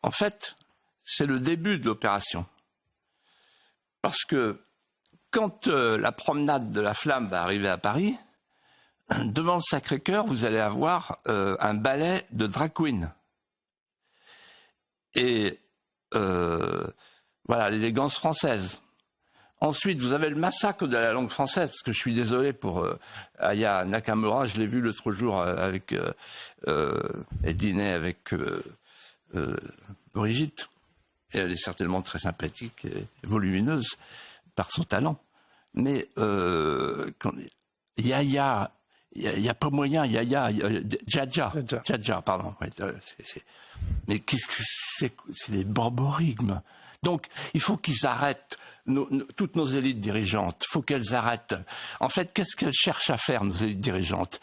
en fait, c'est le début de l'opération. Parce que quand la promenade de la Flamme va arriver à Paris, devant le Sacré-Cœur, vous allez avoir un ballet de drag queen. Et voilà, l'élégance française. Ensuite, vous avez le massacre de la langue française, parce que je suis désolé pour Aya Nakamura, je l'ai vu l'autre jour avec elle dînait avec Brigitte, et elle est certainement très sympathique et volumineuse par son talent. Mais Yaya, il n'y a pas moyen, Djadja, pardon. Ouais, mais qu'est-ce que c'est les borborigmes. Donc, il faut qu'ils arrêtent, toutes nos élites dirigeantes, il faut qu'elles arrêtent. En fait, qu'est-ce qu'elles cherchent à faire, nos élites dirigeantes?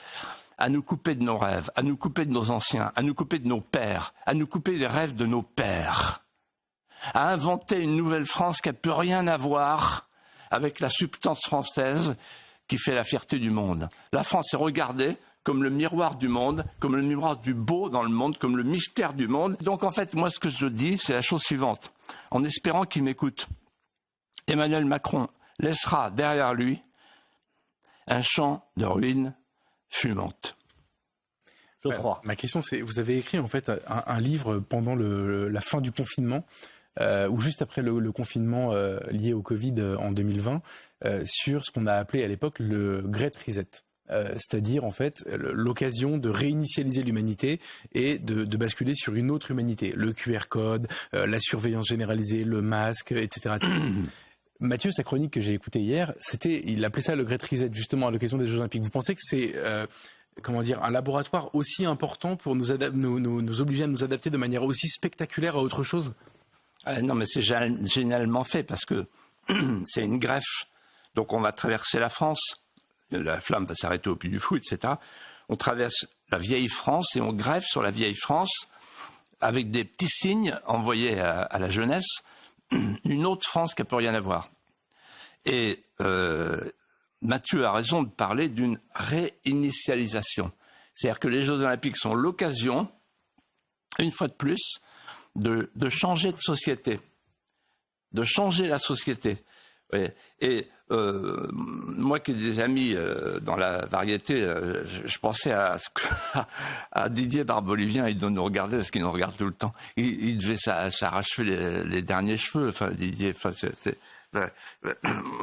À nous couper de nos rêves, à nous couper de nos anciens, à nous couper de nos pères, à nous couper des rêves de nos pères, à inventer une nouvelle France qui n'a plus rien à voir avec la substance française qui fait la fierté du monde. La France est regardée comme le miroir du monde, comme le miroir du beau dans le monde, comme le mystère du monde. Donc en fait, moi ce que je dis, c'est la chose suivante, en espérant qu'il m'écoute. Emmanuel Macron laissera derrière lui un champ de ruines fumantes. Ma question, c'est, vous avez écrit en fait un livre pendant la fin du confinement, ou juste après le confinement lié au Covid en 2020, sur ce qu'on a appelé à l'époque le Great Reset. C'est-à-dire en fait l'occasion de réinitialiser l'humanité et de basculer sur une autre humanité. Le QR code, la surveillance généralisée, le masque, etc. Mathieu, sa chronique que j'ai écoutée hier, il appelait ça le Great Reset justement à l'occasion des Jeux Olympiques. Vous pensez que c'est un laboratoire aussi important pour nous obliger à nous adapter de manière aussi spectaculaire à autre chose? Non, mais c'est génialement fait parce que c'est une greffe. Donc on va traverser la France. La Flamme va s'arrêter au Puy du Fou, etc. On traverse la vieille France et on greffe sur la vieille France avec des petits signes envoyés à la jeunesse, une autre France qui n'a plus rien à voir. Et Mathieu a raison de parler d'une réinitialisation. C'est-à-dire que les Jeux Olympiques sont l'occasion, une fois de plus, de changer de société, de changer la société. Ouais. Et moi qui ai des amis dans la variété, je pensais à Didier Barbelivien, il doit nous regarder parce qu'il nous regarde tout le temps. Il devait s'arracher les derniers cheveux. Enfin, Didier,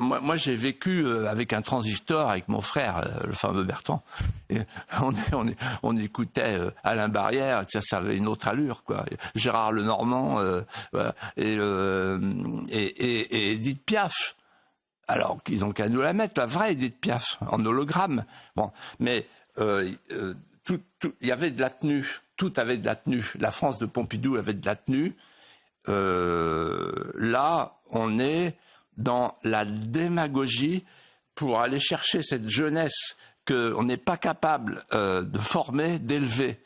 moi j'ai vécu avec un transistor avec mon frère, le fameux Bertrand. Et on écoutait Alain Barrière, ça avait une autre allure, quoi. Gérard Lenormand, et Edith Piaf. Alors qu'ils ont qu'à nous la mettre, la vraie Edith Piaf, en hologramme. Bon, mais il y avait de la tenue, tout avait de la tenue. La France de Pompidou avait de la tenue. Là, on est dans la démagogie pour aller chercher cette jeunesse qu'on n'est pas capable de former, d'élever.